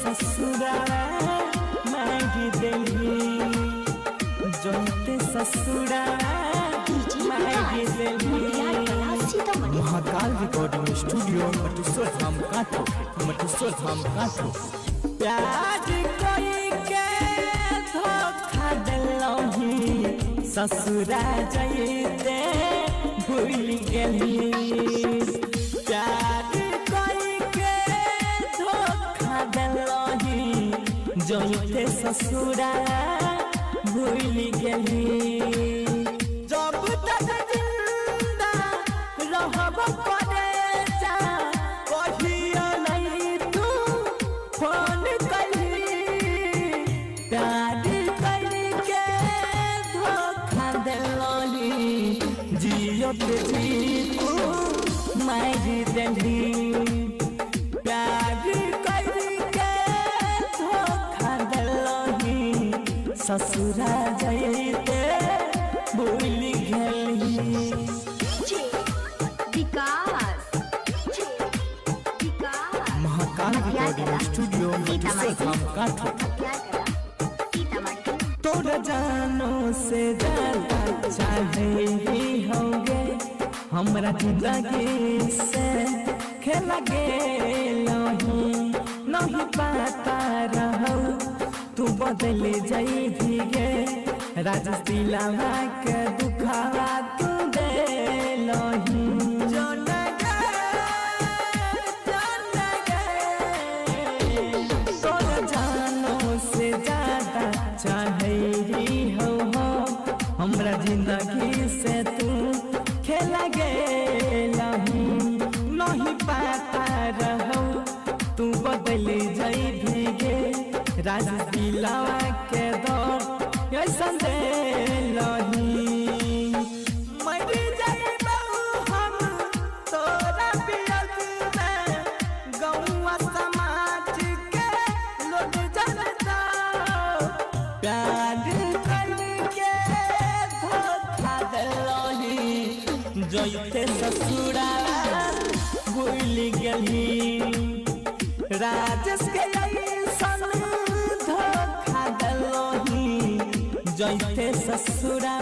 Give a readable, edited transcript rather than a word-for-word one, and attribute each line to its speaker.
Speaker 1: ससुरा मांगी देली जोते ससुरा मांगी देली। महाकाल रिकॉर्डिंग स्टूडियो मटिस्वर धाम काठो। प्यार कोई के धोखा दिलही ससुरा जइते भूल गेली। प्यार कोई के धोखा दिलही जइते ससुरा भूल गेली। जब तक जिंदा रहब करे जा कहियो नहीं तू फोन कली। प्यार करके धोखा दिलही जियो पे जी तू मार देली। प्यार करके धोखा दिलही ससुरा जइते भूल गेली। महाकाल रिकॉर्डिंग स्टूडियो मटिस्वर धाम काठो। तोरा जानो से ज्यादा चाहे होंगे हमरा जिंदगी से खेला गेलो नहीं पता रहो तू बदल जाई भीगे। राजेश दिलावा के दुखावा तू दे लही। तोरा जानो से ज्यादा चाहे हो हमरा जिंदगी से तू खेला गेला नहीं पता रहो तू बदल जाई भीगे। राजेश दिलावा के दौर ऐसा दे लही। मर जाइबहु हम तोरा वियोग में गौवा समाज के लोग जानता। प्यार करके धोखा दिलही जइते ससुरा भूल गेली। राजेश के ऐसन धोखा दिलही जइते ससुरा